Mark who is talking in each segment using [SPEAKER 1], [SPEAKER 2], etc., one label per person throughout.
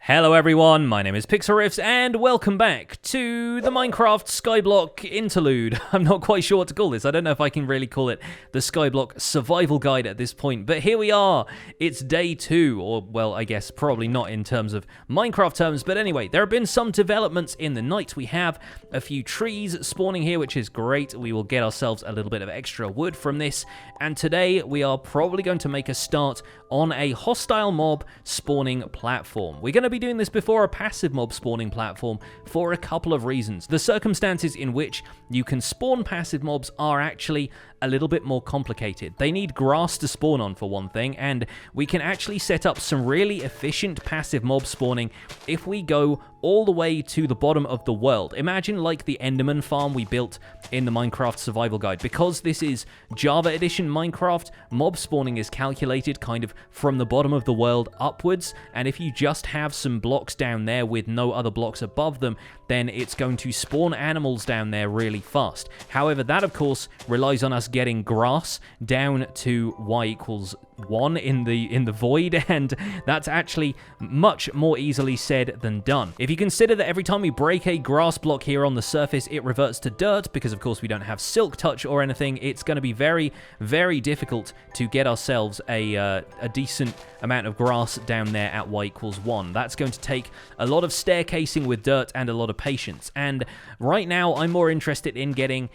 [SPEAKER 1] Hello everyone, my name is Pixlriffs and welcome back to the Minecraft Skyblock interlude. I'm not quite sure what to call this. I don't know if I can really call it the Skyblock survival guide at this point, but here we are. It's day 2, or well, I guess probably not in terms of Minecraft terms, but anyway, there have been some developments in the night. We have a few trees spawning here, which is great. We will get ourselves a little bit of extra wood from this, and today we are probably going to make a start on a hostile mob spawning platform. We're going to be doing this before a passive mob spawning platform for a couple of reasons. The circumstances in which you can spawn passive mobs are actually a little bit more complicated. They need grass to spawn on for one thing, and we can actually set up some really efficient passive mob spawning if we go all the way to the bottom of the world. Imagine like the Enderman farm we built in the Minecraft survival guide. Because this is Java edition Minecraft, mob spawning is calculated kind of from the bottom of the world upwards, and if you just have some blocks down there with no other blocks above them, then it's going to spawn animals down there really fast. However, that of course relies on us getting grass down to y=1 in the void, and that's actually much more easily said than done. If you consider that every time we break a grass block here on the surface, it reverts to dirt, because of course we don't have silk touch or anything, it's going to be very, very difficult to get ourselves a decent amount of grass down there at y=1. That's going to take a lot of staircasing with dirt and a lot of patience, and right now I'm more interested in getting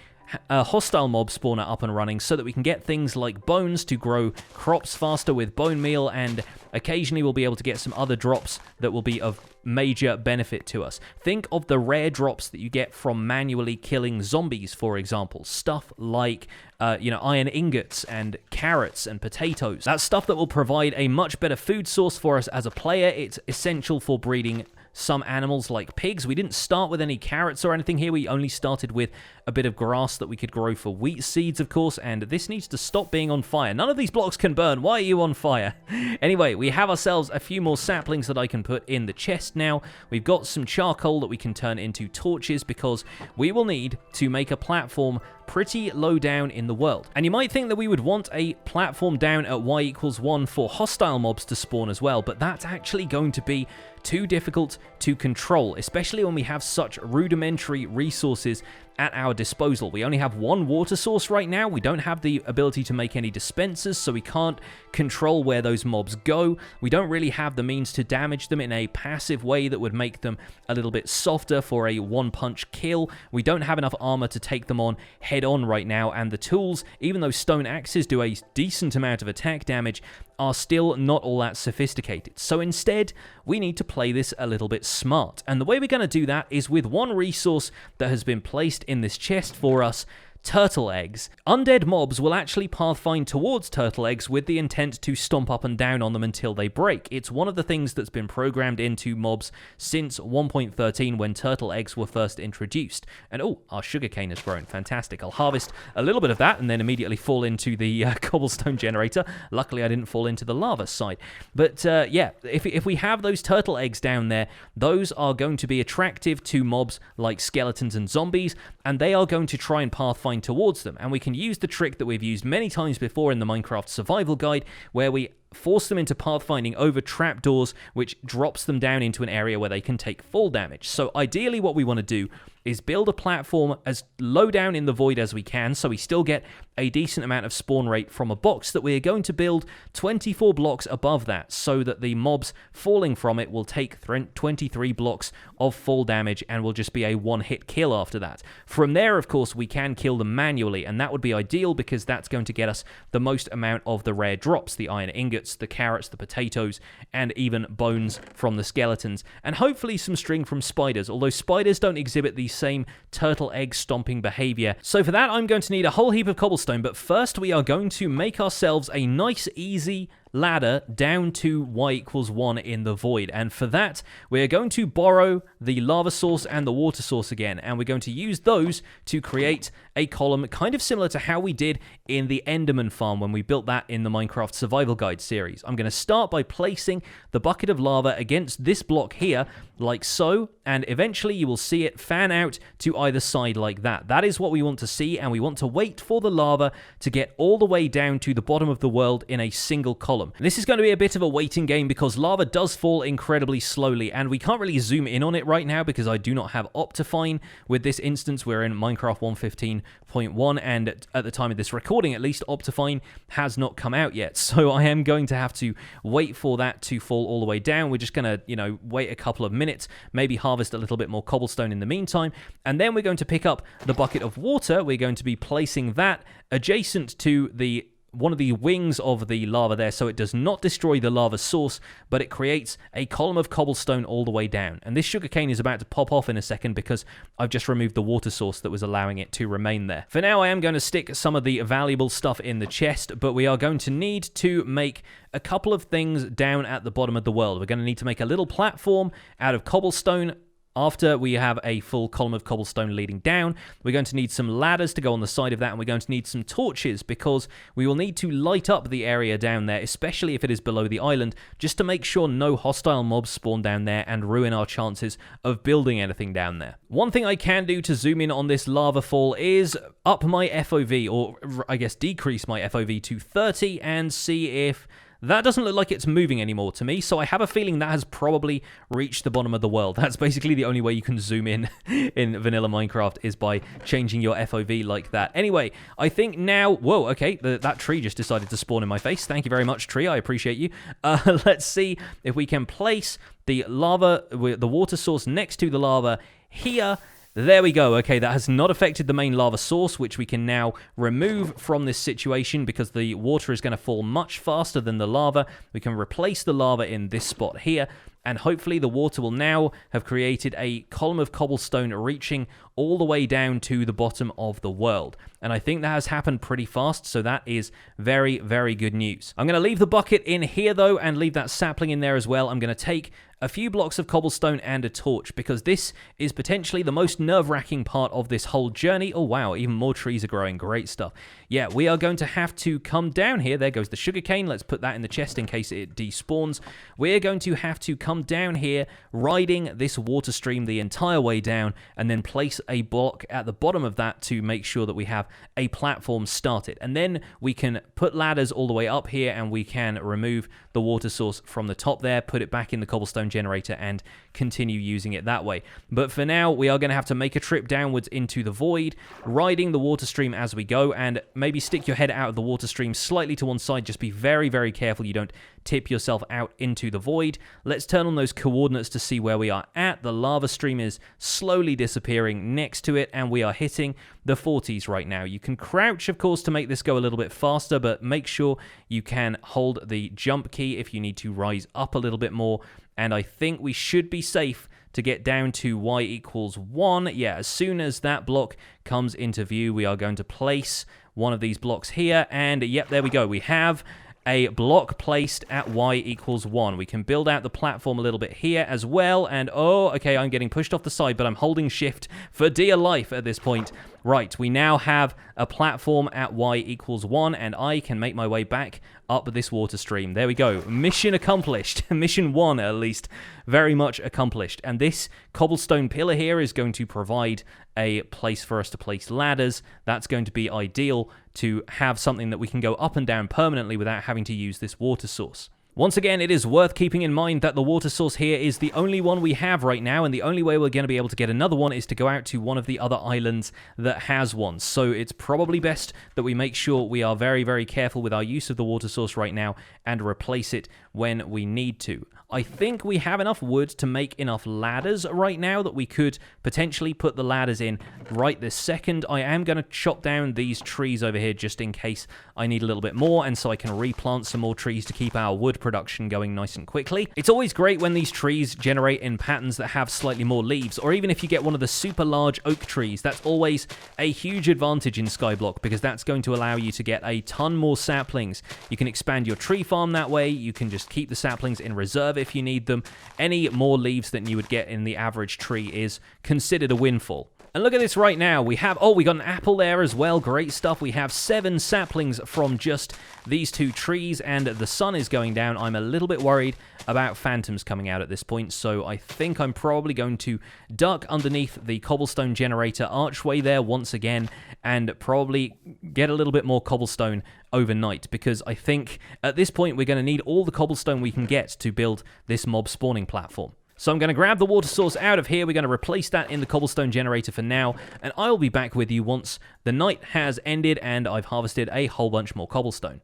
[SPEAKER 1] a hostile mob spawner up and running so that we can get things like bones to grow crops faster with bone meal, and occasionally we'll be able to get some other drops that will be of major benefit to us. Think of the rare drops that you get from manually killing zombies, for example. Stuff like, iron ingots and carrots and potatoes. That's stuff that will provide a much better food source for us as a player. It's essential for breeding some animals like pigs. We didn't start with any carrots or anything here. We only started with a bit of grass that we could grow for wheat seeds, of course, and this needs to stop being on fire. None of these blocks can burn. Why are you on fire? Anyway, we have ourselves a few more saplings that I can put in the chest now. We've got some charcoal that we can turn into torches, because we will need to make a platform pretty low down in the world. And you might think that we would want a platform down at y=1 for hostile mobs to spawn as well, but that's actually going to be too difficult to control, especially when we have such rudimentary resources at our disposal. We only have one water source right now. We don't have the ability to make any dispensers, so we can't control where those mobs go. We don't really have the means to damage them in a passive way that would make them a little bit softer for a one-punch kill. We don't have enough armor to take them on head-on right now, and the tools, even though stone axes do a decent amount of attack damage, are still not all that sophisticated. So instead, we need to play this a little bit smart. And the way we're going to do that is with one resource that has been placed in this chest for us: turtle eggs. Undead mobs will actually pathfind towards turtle eggs with the intent to stomp up and down on them until they break. It's one of the things that's been programmed into mobs since 1.13, when turtle eggs were first introduced. And oh, our sugarcane has grown. Fantastic. I'll harvest a little bit of that and then immediately fall into the cobblestone generator. Luckily, I didn't fall into the lava side. But yeah, if we have those turtle eggs down there, those are going to be attractive to mobs like skeletons and zombies, and they are going to try and pathfind towards them. And we can use the trick that we've used many times before in the Minecraft survival guide, where we force them into pathfinding over trapdoors, which drops them down into an area where they can take fall damage. So ideally what we want to do is build a platform as low down in the void as we can, so we still get a decent amount of spawn rate from a box that we're going to build 24 blocks above that, so that the mobs falling from it will take 23 blocks of fall damage and will just be a one-hit kill after that. From there, of course, we can kill them manually, and that would be ideal, because that's going to get us the most amount of the rare drops: the iron ingots, the carrots, the potatoes, and even bones from the skeletons, and hopefully some string from spiders, although spiders don't exhibit the same turtle egg stomping behavior. So for that, I'm going to need a whole heap of cobblestone, but first we are going to make ourselves a nice, easy ladder down to y=1 in the void. And for that, we're going to borrow the lava source and the water source again, and we're going to use those to create a column kind of similar to how we did in the Enderman farm when we built that in the Minecraft survival guide series. I'm going to start by placing the bucket of lava against this block here, like so, and eventually you will see it fan out to either side like that. That is what we want to see, and we want to wait for the lava to get all the way down to the bottom of the world in a single column. column. This is going to be a bit of a waiting game because lava does fall incredibly slowly, and we can't really zoom in on it right now because I do not have Optifine. With this instance, we're in Minecraft 1.15.1, and at the time of this recording, at least, Optifine has not come out yet. So I am going to have to wait for that to fall all the way down. We're just going to, you know, wait a couple of minutes, maybe harvest a little bit more cobblestone in the meantime, and then we're going to pick up the bucket of water. We're going to be placing that adjacent to the one of the wings of the lava there, so it does not destroy the lava source, but it creates a column of cobblestone all the way down. And this sugarcane is about to pop off in a second because I've just removed the water source that was allowing it to remain there. For now, I am going to stick some of the valuable stuff in the chest, but we are going to need to make a couple of things down at the bottom of the world. We're going to need to make a little platform out of cobblestone. After we have a full column of cobblestone leading down, we're going to need some ladders to go on the side of that, and we're going to need some torches because we will need to light up the area down there, especially if it is below the island, just to make sure no hostile mobs spawn down there and ruin our chances of building anything down there. One thing I can do to zoom in on this lava fall is up my FOV, or I guess decrease my FOV to 30 and see if that doesn't look like it's moving anymore to me, so I have a feeling that has probably reached the bottom of the world. That's basically the only way you can zoom in vanilla Minecraft, is by changing your FOV like that. Anyway, I think now... Whoa, okay, that tree just decided to spawn in my face. Thank you very much, tree. I appreciate you. Let's see if we can place the lava, the water source next to the lava here. There we go. Okay, that has not affected the main lava source, which we can now remove from this situation because the water is going to fall much faster than the lava. We can replace the lava in this spot here, and hopefully the water will now have created a column of cobblestone reaching all the way down to the bottom of the world. And I think that has happened pretty fast, so that is very, very good news. I'm going to leave the bucket in here, though, and leave that sapling in there as well. I'm going to take a few blocks of cobblestone and a torch, because this is potentially the most nerve-wracking part of this whole journey. Oh, wow, even more trees are growing. Great stuff. Yeah, we are going to have to come down here. There goes the sugarcane. Let's put that in the chest in case it despawns. We're going to have to come down here, riding this water stream the entire way down, and then place a block at the bottom of that to make sure that we have a platform started. And then we can put ladders all the way up here, and we can remove the water source from the top there, put it back in the cobblestone generator, and continue using it that way. But for now, we are going to have to make a trip downwards into the void, riding the water stream as we go, and maybe stick your head out of the water stream slightly to one side. Just be very, very careful you don't tip yourself out into the void. Let's turn on those coordinates to see where we are at. The lava stream is slowly disappearing next to it, and we are hitting the 40s right now. You can crouch, of course, to make this go a little bit faster, but make sure you can hold the jump key if you need to rise up a little bit more. And I think we should be safe to get down to y equals 1. Yeah, as soon as that block comes into view, we are going to place one of these blocks here, and yep, there we go. We have a block placed at y equals 1. We can build out the platform a little bit here as well, and oh, okay, I'm getting pushed off the side, but I'm holding shift for dear life at this point. Right, we now have a platform at y equals 1, and I can make my way back up this water stream. There we go. Mission accomplished. Mission 1, at least. Very much accomplished. And this cobblestone pillar here is going to provide a place for us to place ladders. That's going to be ideal to have something that we can go up and down permanently without having to use this water source. Once again, it is worth keeping in mind that the water source here is the only one we have right now, and the only way we're going to be able to get another one is to go out to one of the other islands that has one. So it's probably best that we make sure we are very, very careful with our use of the water source right now and replace it when we need to. I think we have enough wood to make enough ladders right now that we could potentially put the ladders in right this second. I am going to chop down these trees over here just in case I need a little bit more, and so I can replant some more trees to keep our wood production going nice and quickly. It's always great when these trees generate in patterns that have slightly more leaves, or even if you get one of the super large oak trees. That's always a huge advantage in Skyblock, because that's going to allow you to get a ton more saplings. You can expand your tree farm that way. You can just keep the saplings in reserve if you need them. Any more leaves than you would get in the average tree is considered a windfall. And look at this right now. We have, oh, we got an apple there as well. Great stuff. We have 7 saplings from just these 2 trees, and the sun is going down. I'm a little bit worried about phantoms coming out at this point, so I think I'm probably going to duck underneath the cobblestone generator archway there once again, and probably get a little bit more cobblestone overnight, because I think at this point we're going to need all the cobblestone we can get to build this mob spawning platform. So I'm going to grab the water source out of here. We're going to replace that in the cobblestone generator for now, and I'll be back with you once the night has ended and I've harvested a whole bunch more cobblestone.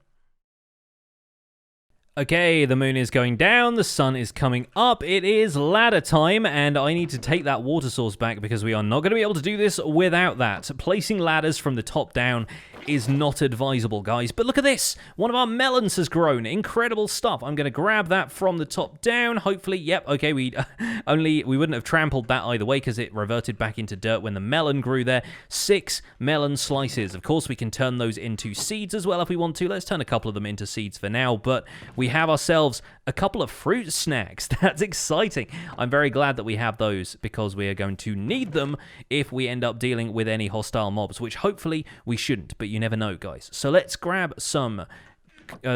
[SPEAKER 1] Okay, the moon is going down, the sun is coming up, it is ladder time, and I need to take that water source back because we are not going to be able to do this without that. Placing ladders from the top down is not advisable, guys. But look at this. One of our melons has grown. Incredible stuff. I'm going to grab that from the top down. Hopefully, yep, okay, we wouldn't have trampled that either way because it reverted back into dirt when the melon grew there. 6 melon slices. Of course, we can turn those into seeds as well if we want to. Let's turn a couple of them into seeds for now, but we have ourselves a couple of fruit snacks. That's exciting. I'm very glad that we have those because we are going to need them if we end up dealing with any hostile mobs, which hopefully we shouldn't, but you never know, guys. So let's grab some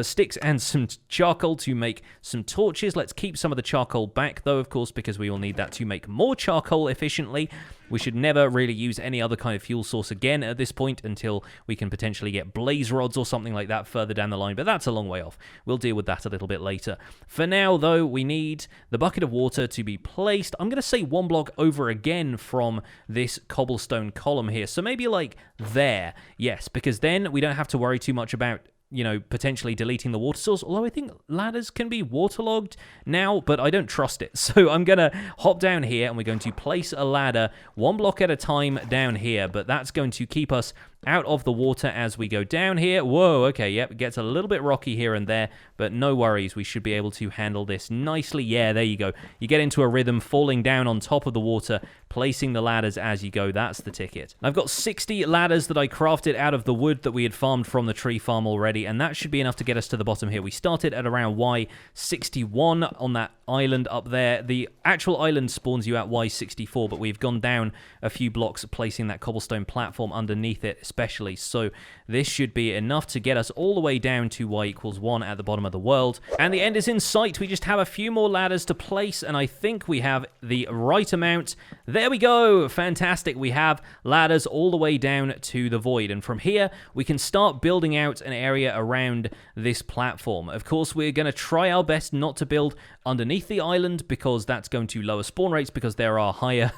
[SPEAKER 1] sticks and some charcoal to make some torches. Let's keep some of the charcoal back, though, of course, because we will need that to make more charcoal efficiently. We should never really use any other kind of fuel source again at this point until we can potentially get blaze rods or something like that further down the line, but that's a long way off. We'll deal with that a little bit later. For now, though, we need the bucket of water to be placed. I'm going to say 1 block over again from this cobblestone column here, so maybe like there. Yes, because then we don't have to worry too much about, you know, potentially deleting the water source, although I think ladders can be waterlogged now, but I don't trust it. So I'm going to hop down here, and we're going to place a ladder 1 block at a time down here, but that's going to keep us out of the water as we go down here. Whoa, okay, yep, it gets a little bit rocky here and there, but no worries, we should be able to handle this nicely. Yeah, there you go. You get into a rhythm, falling down on top of the water, placing the ladders as you go. That's the ticket. I've got 60 ladders that I crafted out of the wood that we had farmed from the tree farm already, and that should be enough to get us to the bottom here. We started at around Y61 on that island up there. The actual island spawns you at Y64, but we've gone down a few blocks placing that cobblestone platform underneath it especially, so this should be enough to get us all the way down to Y=1 at the bottom of the world, and the end is in sight. We just have a few more ladders to place, and I think we have the right amount. There we go, fantastic. We have ladders all the way down to the void, and from here we can start building out an area around this platform. Of course, we're going to try our best not to build underneath the island because that's going to lower spawn rates because there are higher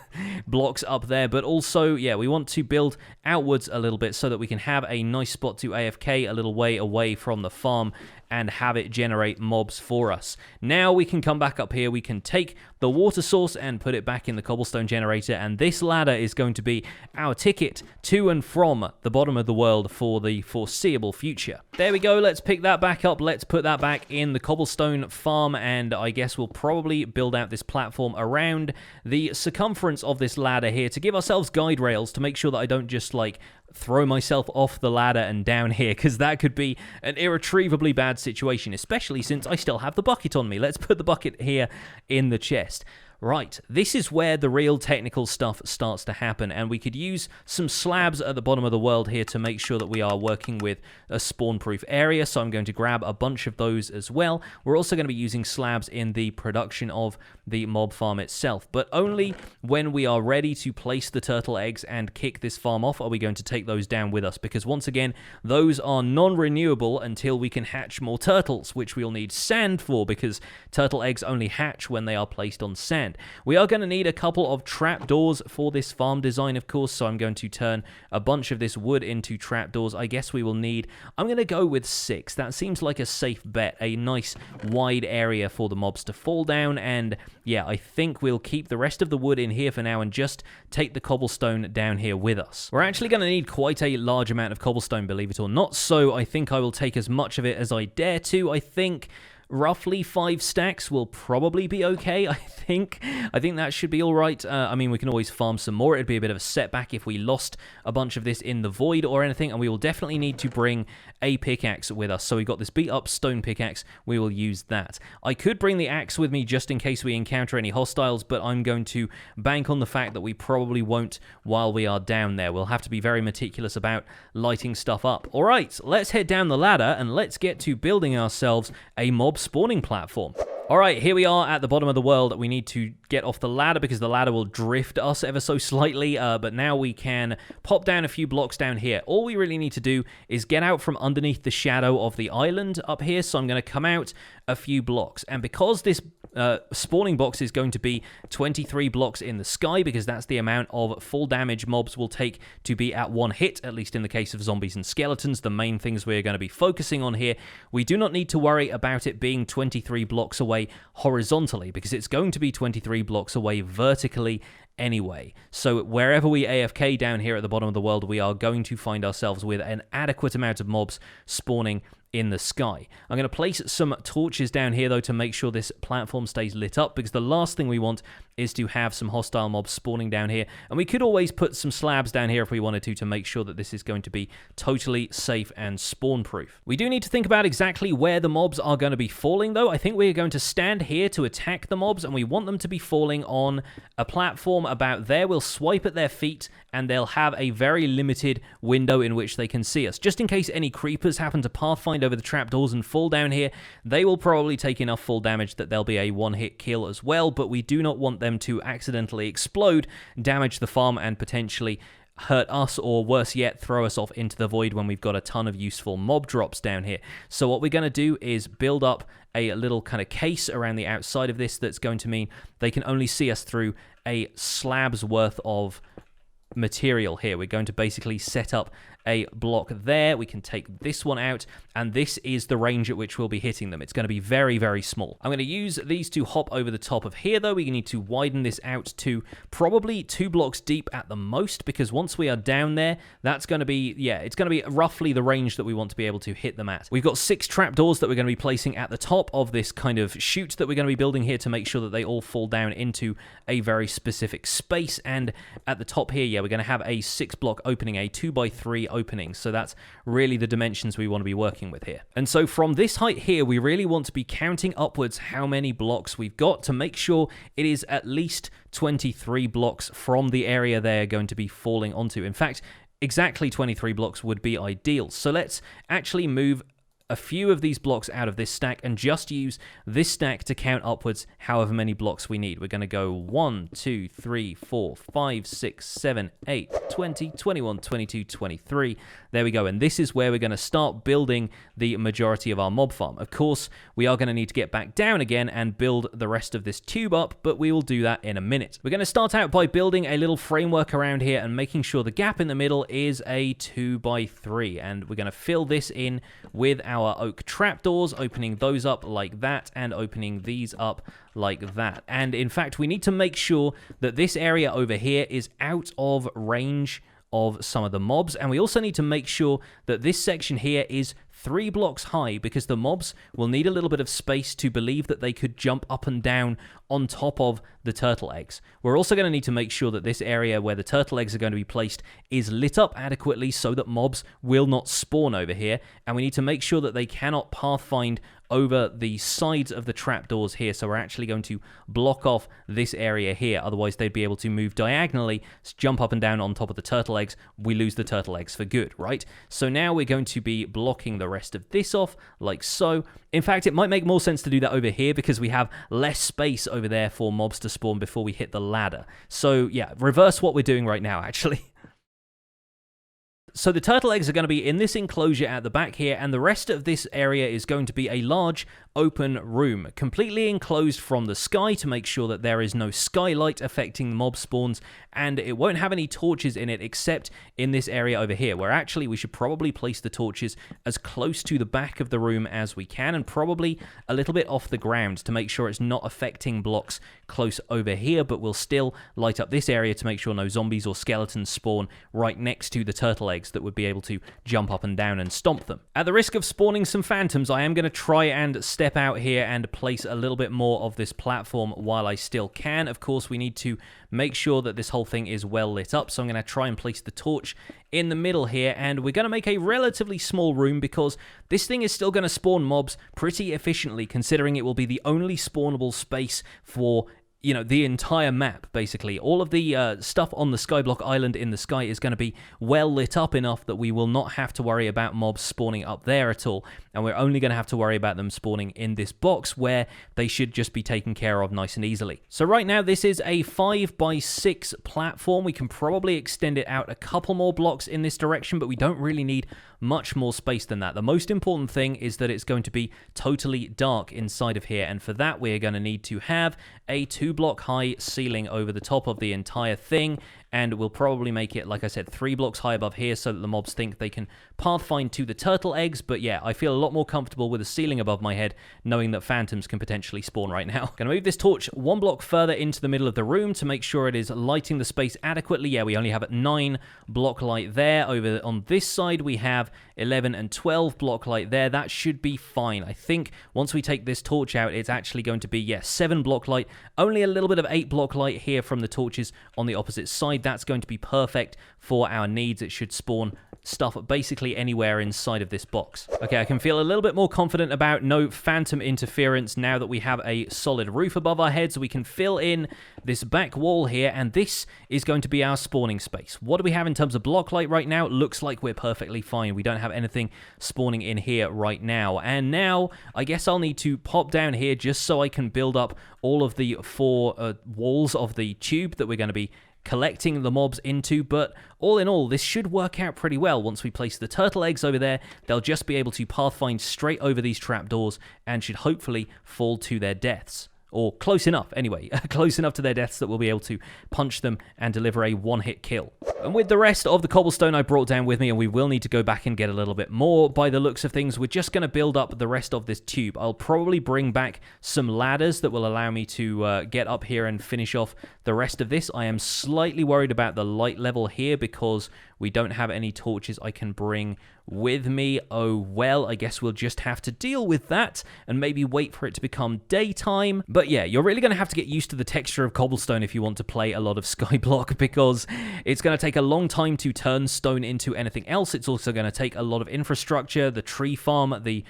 [SPEAKER 1] blocks up there, but also, yeah, we want to build outwards a little bit so that we can have a nice spot to AFK a little way away from the farm and have it generate mobs for us. Now we can come back up here, we can take the water source and put it back in the cobblestone generator, and this ladder is going to be our ticket to and from the bottom of the world for the foreseeable future. There we go, let's pick that back up, let's put that back in the cobblestone farm, and I guess we'll probably build out this platform around the circumference of this ladder here to give ourselves guide rails to make sure that I don't just like throw myself off the ladder and down here, because that could be an irretrievably bad situation, especially since I still have the bucket on me. Let's put the bucket here in the chest. Right, this is where the real technical stuff starts to happen, and we could use some slabs at the bottom of the world here to make sure that we are working with a spawn-proof area, so I'm going to grab a bunch of those as well. We're also going to be using slabs in the production of the mob farm itself, but only when we are ready to place the turtle eggs and kick this farm off are we going to take those down with us, because once again, those are non-renewable until we can hatch more turtles, which we'll need sand for, because turtle eggs only hatch when they are placed on sand. We are going to need a couple of trapdoors for this farm design, of course, so I'm going to turn a bunch of this wood into trapdoors. I guess we will need, I'm going to go with 6. That seems like a safe bet, a nice wide area for the mobs to fall down, and yeah, I think we'll keep the rest of the wood in here for now and just take the cobblestone down here with us. We're actually going to need quite a large amount of cobblestone, believe it or not, so I think I will take as much of it as I dare to. I think roughly 5 stacks will probably be okay, I think. I think that should be all right. I mean, we can always farm some more. It'd be a bit of a setback if we lost a bunch of this in the void or anything, and we will definitely need to bring a pickaxe with us. So we've got this beat-up stone pickaxe. We will use that. I could bring the axe with me just in case we encounter any hostiles, but I'm going to bank on the fact that we probably won't while we are down there. We'll have to be very meticulous about lighting stuff up. All right, let's head down the ladder and let's get to building ourselves a mob spawning platform. All right, here we are at the bottom of the world. We need to get off the ladder because the ladder will drift us ever so slightly, but now we can pop down a few blocks down here. All we really need to do is get out from underneath the shadow of the island up here, so I'm going to come out a few blocks. And because this spawning box is going to be 23 blocks in the sky, because that's the amount of full damage mobs will take to be at one hit, at least in the case of zombies and skeletons, the main things we're going to be focusing on here, we do not need to worry about it being 23 blocks away horizontally, because it's going to be 23 blocks away vertically anyway. So wherever we AFK down here at the bottom of the world, we are going to find ourselves with an adequate amount of mobs spawning in the sky. I'm going to place some torches down here, though, to make sure this platform stays lit up, because the last thing we want is to have some hostile mobs spawning down here. And we could always put some slabs down here if we wanted to make sure that this is going to be totally safe and spawn-proof. We do need to think about exactly where the mobs are going to be falling, though. I think we're going to stand here to attack the mobs, and we want them to be falling on a platform about there. We'll swipe at their feet, and they'll have a very limited window in which they can see us. Just in case any creepers happen to pathfind over the trapdoors and fall down here, they will probably take enough full damage that they'll be a one-hit kill as well, but we do not want them to accidentally explode, damage the farm, and potentially hurt us, or worse yet, throw us off into the void when we've got a ton of useful mob drops down here. So what we're going to do is build up a little kind of case around the outside of this that's going to mean they can only see us through a slab's worth of material here. We're going to basically set up a block there. We can take this one out, and this is the range at which we'll be hitting them. It's going to be very, very small. I'm going to use these to hop over the top of here, though. We need to widen this out to probably 2 blocks deep at the most, because once we are down there, that's going to be, yeah, it's going to be roughly the range that we want to be able to hit them at. We've got 6 trapdoors that we're going to be placing at the top of this kind of chute that we're going to be building here to make sure that they all fall down into a very specific space. And at the top here, yeah, we're going to have a 6-block opening, a 2x3 opening. So that's really the dimensions we want to be working with here. And so from this height here, we really want to be counting upwards how many blocks we've got to make sure it is at least 23 blocks from the area they're going to be falling onto. In fact, exactly 23 blocks would be ideal. So let's actually move a few of these blocks out of this stack and just use this stack to count upwards however many blocks we need. We're going to go 1, 2, 3, 4, 5, 6, 7, 8, 20, 21, 22, 23. There we go. And this is where we're going to start building the majority of our mob farm. Of course, we are going to need to get back down again and build the rest of this tube up, but we will do that in a minute. We're going to start out by building a little framework around here and making sure the gap in the middle is a 2x3. And we're going to fill this in with our oak trapdoors, opening those up like that and opening these up like that. And in fact, we need to make sure that this area over here is out of range of some of the mobs, and we also need to make sure that this section here is 3 blocks high, because the mobs will need a little bit of space to believe that they could jump up and down on top of the turtle eggs. We're also going to need to make sure that this area where the turtle eggs are going to be placed is lit up adequately so that mobs will not spawn over here, and we need to make sure that they cannot pathfind over the sides of the trapdoors here. So we're actually going to block off this area here, otherwise they'd be able to move diagonally, jump up and down on top of the turtle eggs. We lose the turtle eggs for good, right? So now we're going to be blocking the rest of this off like so. In fact, it might make more sense to do that over here because we have less space over there for mobs to spawn before we hit the ladder. So yeah, reverse what we're doing right now, actually. So the turtle eggs are going to be in this enclosure at the back here, and the rest of this area is going to be a large open room, completely enclosed from the sky to make sure that there is no skylight affecting the mob spawns, and it won't have any torches in it except in this area over here, where actually we should probably place the torches as close to the back of the room as we can, and probably a little bit off the ground to make sure it's not affecting blocks close over here, but we'll still light up this area to make sure no zombies or skeletons spawn right next to the turtle eggs legs that would be able to jump up and down and stomp them. At the risk of spawning some phantoms, I am going to try and step out here and place a little bit more of this platform while I still can. Of course, we need to make sure that this whole thing is well lit up, so I'm going to try and place the torch in the middle here, and we're going to make a relatively small room because this thing is still going to spawn mobs pretty efficiently, considering it will be the only spawnable space for the entire map, basically. All of the stuff on the Skyblock Island in the sky is going to be well lit up enough that we will not have to worry about mobs spawning up there at all, and we're only going to have to worry about them spawning in this box where they should just be taken care of nice and easily. So right now, this is a 5x6 platform. We can probably extend it out a couple more blocks in this direction, but we don't really need much more space than that. The most important thing is that it's going to be totally dark inside of here, and for that we're going to need to have a 2-block high ceiling over the top of the entire thing, and we'll probably make it, like I said, 3 blocks high above here so that the mobs think they can pathfind to the turtle eggs. But yeah, I feel a lot more comfortable with a ceiling above my head, knowing that phantoms can potentially spawn right now. Gonna move this torch 1 block further into the middle of the room to make sure it is lighting the space adequately. Yeah, we only have 9 block light there. Over on this side, we have 11 and 12 block light there. That should be fine. I think once we take this torch out, it's actually going to be, yeah, 7 block light. Only a little bit of 8 block light here from the torches on the opposite side. That's going to be perfect for our needs. It should spawn stuff basically anywhere inside of this box. Okay, I can feel a little bit more confident about no phantom interference now that we have a solid roof above our heads. We can fill in this back wall here, and this is going to be our spawning space. What do we have in terms of block light right now? It looks like we're perfectly fine. We don't have anything spawning in here right now. And now I guess I'll need to pop down here just so I can build up all of the 4 walls of the tube that we're going to be collecting the mobs into. But all in all, this should work out pretty well. Once we place the turtle eggs over there, they'll just be able to pathfind straight over these trapdoors and should hopefully fall to their deaths. Or close enough, anyway. Close enough to their deaths that we'll be able to punch them and deliver a one-hit kill. And with the rest of the cobblestone I brought down with me, and we will need to go back and get a little bit more by the looks of things, we're just going to build up the rest of this tube. I'll probably bring back some ladders that will allow me to get up here and finish off the rest of this. I am slightly worried about the light level here because we don't have any torches I can bring with me. Oh well, I guess we'll just have to deal with that and maybe wait for it to become daytime. But yeah, you're really going to have to get used to the texture of cobblestone if you want to play a lot of Skyblock, because it's going to take a long time to turn stone into anything else. It's also going to take a lot of infrastructure. The tree farm, the,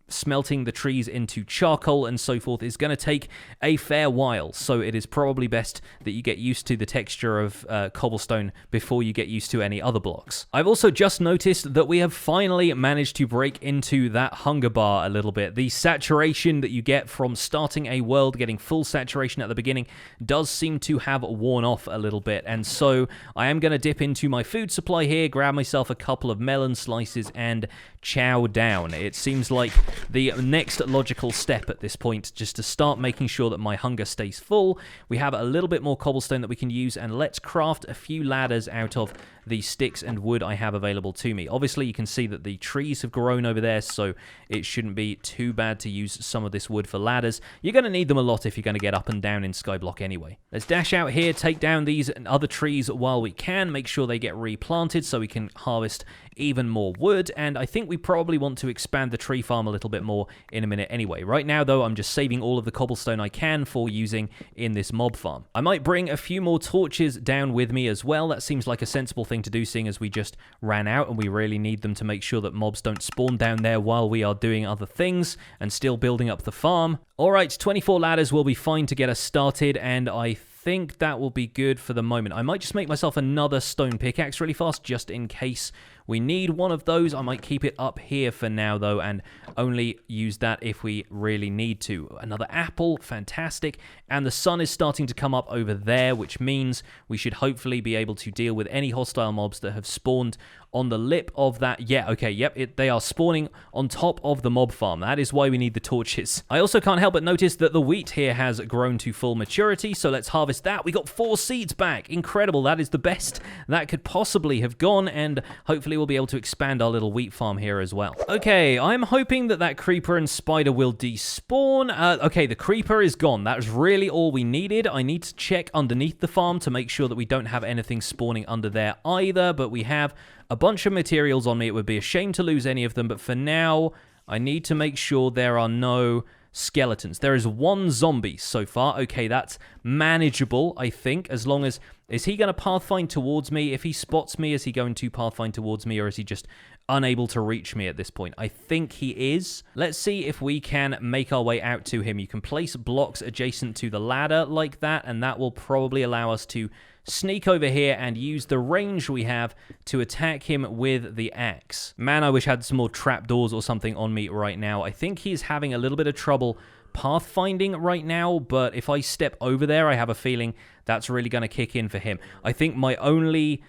[SPEAKER 1] smelting the trees into charcoal and so forth is going to take a fair while, so it is probably best that you get used to the texture of cobblestone before you get used to any other blocks. I've also just noticed that we have finally managed to break into that hunger bar a little bit. The saturation that you get from starting a world, getting full saturation at the beginning, does seem to have worn off a little bit, and so I am going to dip into my food supply here, grab myself a couple of melon slices and chow down. It seems like the next logical step at this point, just to start making sure that my hunger stays full. We have a little bit more cobblestone that we can use, and let's craft a few ladders out of the sticks and wood I have available to me. Obviously, you can see that the trees have grown over there, so it shouldn't be too bad to use some of this wood for ladders. You're going to need them a lot if you're going to get up and down in Skyblock anyway. Let's dash out here, take down these other trees while we can, make sure they get replanted so we can harvest even more wood, and I think we probably want to expand the tree farm a little bit more in a minute anyway. Right now, though, I'm just saving all of the cobblestone I can for using in this mob farm. I might bring a few more torches down with me as well. That seems like a sensible thing to do, seeing as we just ran out and we really need them to make sure that mobs don't spawn down there while we are doing other things and still building up the farm. Alright, 24 ladders will be fine to get us started, and I think that will be good for the moment. I might just make myself another stone pickaxe really fast, just in case we need one of those. I might keep it up here for now, though, and only use that if we really need to. Another apple, fantastic. And the sun is starting to come up over there, which means we should hopefully be able to deal with any hostile mobs that have spawned on the lip of that. Yeah, okay, yep, they are spawning on top of the mob farm. That is why we need the torches. I also can't help but notice that the wheat here has grown to full maturity, so let's harvest that. We got 4 seeds back. Incredible. That is the best that could possibly have gone, and hopefully hopefully we'll be able to expand our little wheat farm here as well. Okay, I'm hoping that that creeper and spider will despawn. Okay, the creeper is gone. That was really all we needed. I need to check underneath the farm to make sure that we don't have anything spawning under there either, but we have a bunch of materials on me. It would be a shame to lose any of them, but for now, I need to make sure there are no skeletons. There is one zombie so far. Okay, that's manageable, I think, as long as... Is he going to pathfind towards me? If he spots me, is he going to pathfind towards me, or is he just unable to reach me at this point? I think he is. Let's see if we can make our way out to him. You can place blocks adjacent to the ladder like that, and that will probably allow us to sneak over here and use the range we have to attack him with the axe. Man, I wish I had some more trapdoors or something on me right now. I think he's having a little bit of trouble pathfinding right now, but if I step over there, I have a feeling that's really going to kick in for him. I think my only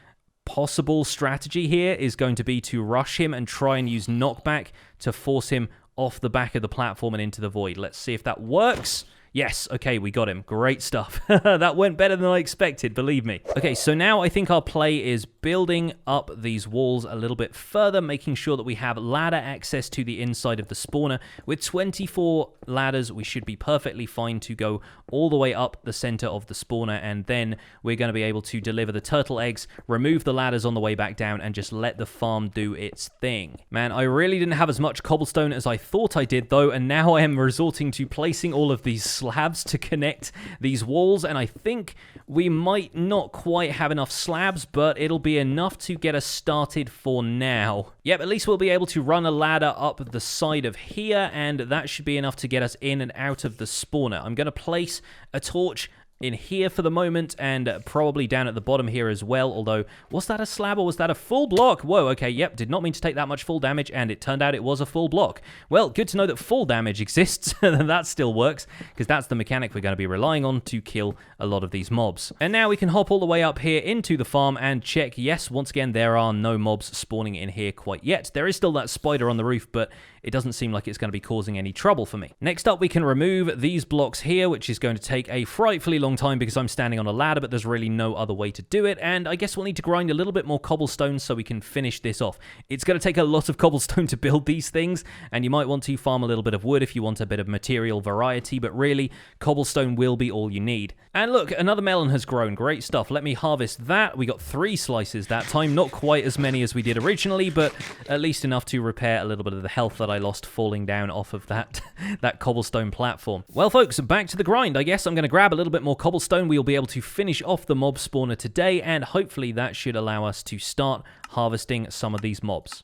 [SPEAKER 1] possible strategy here is going to be to rush him and try and use knockback to force him off the back of the platform and into the void. Let's see if that works. Yes, okay, we got him. Great stuff. That went better than I expected, believe me. Okay, so now I think our play is building up these walls a little bit further, making sure that we have ladder access to the inside of the spawner. With 24 ladders, we should be perfectly fine to go all the way up the center of the spawner, and then we're going to be able to deliver the turtle eggs, remove the ladders on the way back down, and just let the farm do its thing. Man, I really didn't have as much cobblestone as I thought I did, though, and now I am resorting to placing all of these slabs to connect these walls, and I think we might not quite have enough slabs, but it'll be enough to get us started for now. Yep, at least we'll be able to run a ladder up the side of here, and that should be enough to get us in and out of the spawner. I'm going to place a torch in here for the moment, and probably down at the bottom here as well, although, was that a slab or was that a full block? Whoa, okay, yep, did not mean to take that much full damage, and it turned out it was a full block. Well, good to know that full damage exists, and that still works, because that's the mechanic we're going to be relying on to kill a lot of these mobs. And now we can hop all the way up here into the farm and check, yes, once again, there are no mobs spawning in here quite yet. There is still that spider on the roof, but it doesn't seem like it's going to be causing any trouble for me. Next up, we can remove these blocks here, which is going to take a frightfully long time because I'm standing on a ladder, but there's really no other way to do it, and I guess we'll need to grind a little bit more cobblestone so we can finish this off. It's going to take a lot of cobblestone to build these things, and you might want to farm a little bit of wood if you want a bit of material variety, but really, cobblestone will be all you need. And look, another melon has grown. Great stuff. Let me harvest that. We got 3 slices that time. Not quite as many as we did originally, but at least enough to repair a little bit of the health that I lost falling down off of that cobblestone platform. Well, folks, back to the grind. I guess I'm going to grab a little bit more cobblestone. We'll be able to finish off the mob spawner today, and hopefully that should allow us to start harvesting some of these mobs.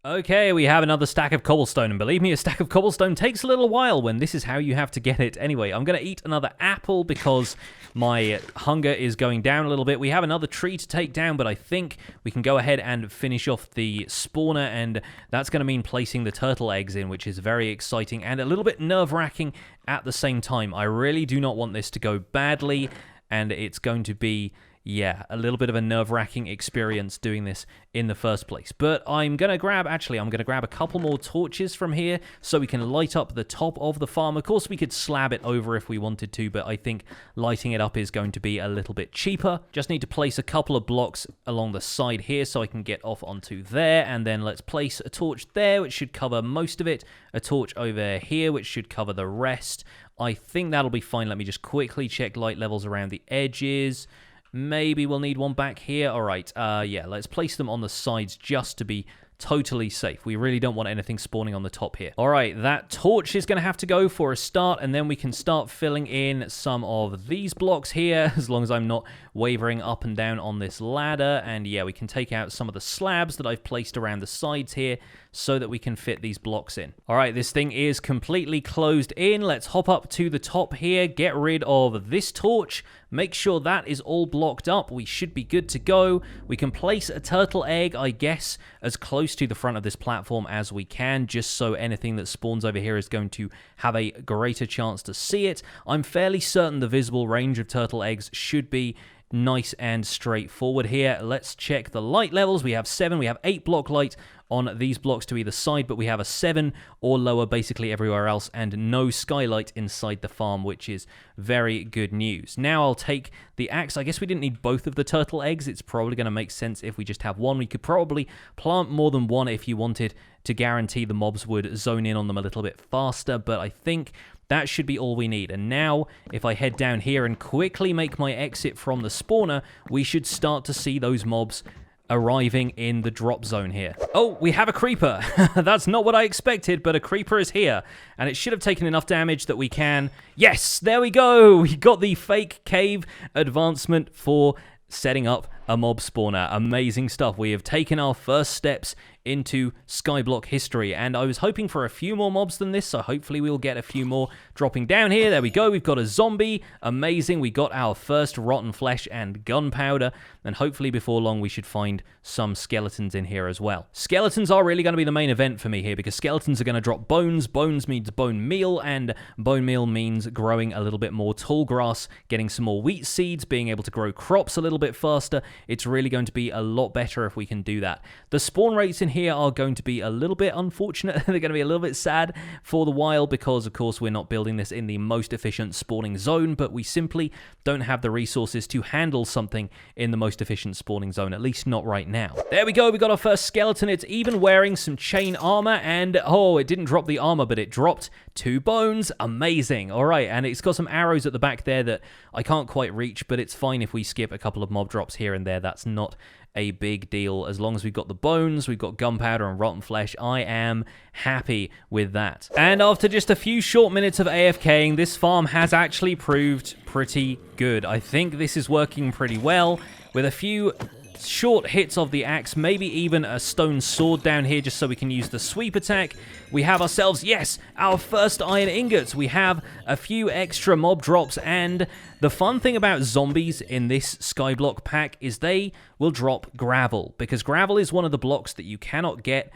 [SPEAKER 1] Okay, we have another stack of cobblestone, and believe me, a stack of cobblestone takes a little while when this is how you have to get it. Anyway, I'm going to eat another apple because my hunger is going down a little bit. We have another tree to take down, but I think we can go ahead and finish off the spawner, and that's going to mean placing the turtle eggs in, which is very exciting and a little bit nerve-wracking at the same time. I really do not want this to go badly, and it's going to be... yeah, a little bit of a nerve-wracking experience doing this in the first place. But I'm going to grab a couple more torches from here so we can light up the top of the farm. Of course, we could slab it over if we wanted to, but I think lighting it up is going to be a little bit cheaper. Just need to place a couple of blocks along the side here so I can get off onto there, and then let's place a torch there, which should cover most of it. A torch over here, which should cover the rest. I think that'll be fine. Let me just quickly check light levels around the edges. Maybe we'll need one back here. All right, yeah, let's place them on the sides just to be totally safe. We really don't want anything spawning on the top here. All right, that torch is going to have to go for a start, and then we can start filling in some of these blocks here, as long as I'm not wavering up and down on this ladder. And yeah, we can take out some of the slabs that I've placed around the sides here so that we can fit these blocks in. All right, this thing is completely closed in. Let's hop up to the top here, get rid of this torch, make sure that is all blocked up. We should be good to go. We can place a turtle egg, I guess, as close to the front of this platform as we can, just so anything that spawns over here is going to have a greater chance to see it. I'm fairly certain the visible range of turtle eggs should be nice and straightforward here. Let's check the light levels. We have 7, we have 8 block light on these blocks to either side, but we have a 7 or lower basically everywhere else, and no skylight inside the farm, which is very good news. Now I'll take the axe. I guess we didn't need both of the turtle eggs. It's probably going to make sense if we just have one. We could probably plant more than one if you wanted to guarantee the mobs would zone in on them a little bit faster, but I think that should be all we need. And now, if I head down here and quickly make my exit from the spawner, we should start to see those mobs arriving in the drop zone here. Oh, we have a creeper. That's not what I expected, but a creeper is here. And it should have taken enough damage that we can... Yes, there we go! We got the fake cave advancement for setting up a mob spawner. Amazing stuff. We have taken our first steps into Skyblock history, and I was hoping for a few more mobs than this, so hopefully we'll get a few more dropping down here. There we go. We've got a zombie. Amazing. We got our first rotten flesh and gunpowder, and hopefully before long we should find some skeletons in here as well. Skeletons are really going to be the main event for me here, because skeletons are going to drop bones. Bones means bone meal, and bone meal means growing a little bit more tall grass, getting some more wheat seeds, being able to grow crops a little bit faster. It's really going to be a lot better if we can do that. The spawn rates in here are going to be a little bit unfortunate. They're going to be a little bit sad for the while, because of course we're not building this in the most efficient spawning zone, but we simply don't have the resources to handle something in the most efficient spawning zone, at least not right now. There we go. We got our first skeleton. It's even wearing some chain armor, and oh, it didn't drop the armor, but it dropped 2 bones. Amazing. All right, and it's got some arrows at the back there that I can't quite reach, but it's fine if we skip a couple of mob drops here and there. That's not a big deal. As long as we've got the bones, we've got gunpowder and rotten flesh, I am happy with that. And after just a few short minutes of AFKing, this farm has actually proved pretty good. I think this is working pretty well with a few short hits of the axe, maybe even a stone sword down here just so we can use the sweep attack. We have ourselves, yes, our first iron ingots. We have a few extra mob drops, and the fun thing about zombies in this Skyblock pack is they will drop gravel, because gravel is one of the blocks that you cannot get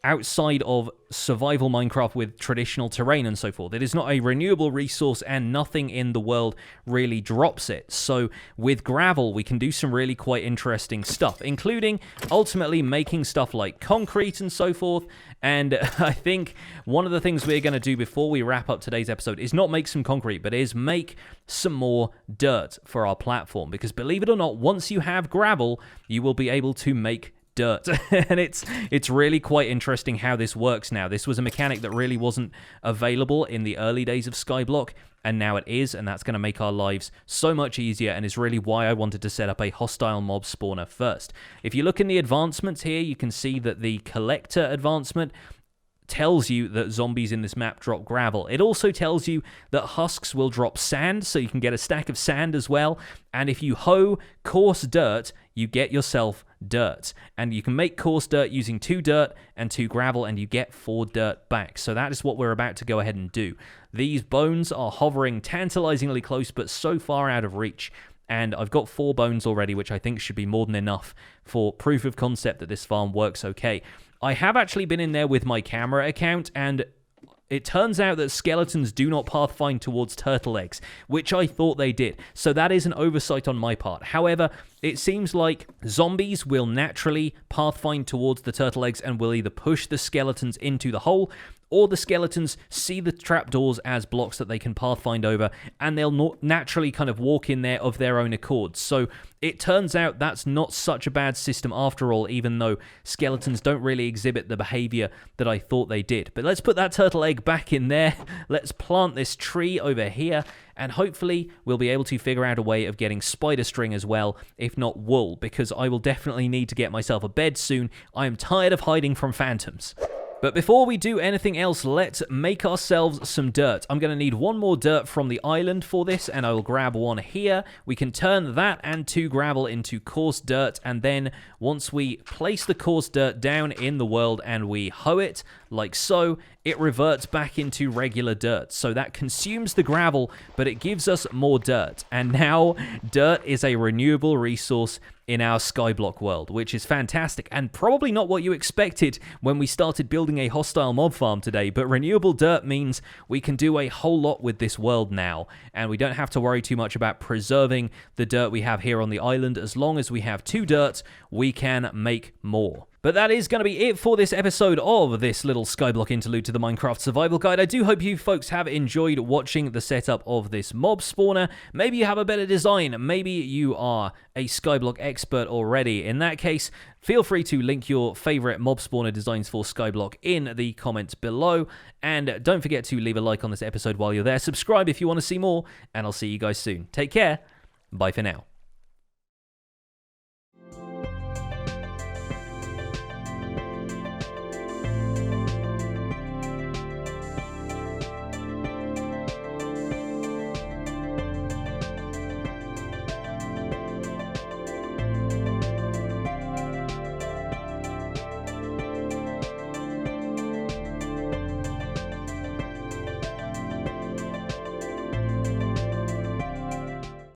[SPEAKER 1] outside of survival Minecraft with traditional terrain and so forth. It is not a renewable resource, and nothing in the world really drops it. So with gravel, we can do some really quite interesting stuff, including ultimately making stuff like concrete and so forth. And I think one of the things we're going to do before we wrap up today's episode is not make some concrete, but is make some more dirt for our platform. Because believe it or not, once you have gravel, you will be able to make dirt. And it's really quite interesting how this works now. This was a mechanic that really wasn't available in the early days of Skyblock, and now it is, and that's going to make our lives so much easier, and is really why I wanted to set up a hostile mob spawner first. If you look in the advancements here, you can see that the collector advancement tells you that zombies in this map drop gravel. It also tells you that husks will drop sand, so you can get a stack of sand as well. And if you hoe coarse dirt, you get yourself dirt. And you can make coarse dirt using 2 dirt and 2 gravel, and you get 4 dirt back. So that is what we're about to go ahead and do. These bones are hovering tantalizingly close, but so far out of reach. And I've got 4 bones already, which I think should be more than enough for proof of concept that this farm works okay. I have actually been in there with my camera account, and it turns out that skeletons do not pathfind towards turtle eggs, which I thought they did. So that is an oversight on my part. However, it seems like zombies will naturally pathfind towards the turtle eggs and will either push the skeletons into the hole, or the skeletons see the trapdoors as blocks that they can pathfind over, and they'll naturally kind of walk in there of their own accord. So it turns out that's not such a bad system after all, even though skeletons don't really exhibit the behavior that I thought they did. But let's put that turtle egg back in there. Let's plant this tree over here, and hopefully we'll be able to figure out a way of getting spider string as well, if not wool, because I will definitely need to get myself a bed soon. I am tired of hiding from phantoms. But before we do anything else, let's make ourselves some dirt. I'm going to need 1 more dirt from the island for this, and I will grab 1 here. We can turn that and 2 gravel into coarse dirt, and then once we place the coarse dirt down in the world and we hoe it, like so, it reverts back into regular dirt. So that consumes the gravel, but it gives us more dirt. And now, dirt is a renewable resource in our Skyblock world, which is fantastic, and probably not what you expected when we started building a hostile mob farm today, but renewable dirt means we can do a whole lot with this world now, and we don't have to worry too much about preserving the dirt we have here on the island. As long as we have 2 dirt, we can make more. But that is going to be it for this episode of this little Skyblock interlude to the Minecraft Survival Guide. I do hope you folks have enjoyed watching the setup of this mob spawner. Maybe you have a better design. Maybe you are a Skyblock expert already. In that case, feel free to link your favorite mob spawner designs for Skyblock in the comments below. And don't forget to leave a like on this episode while you're there. Subscribe if you want to see more, and I'll see you guys soon. Take care. Bye for now.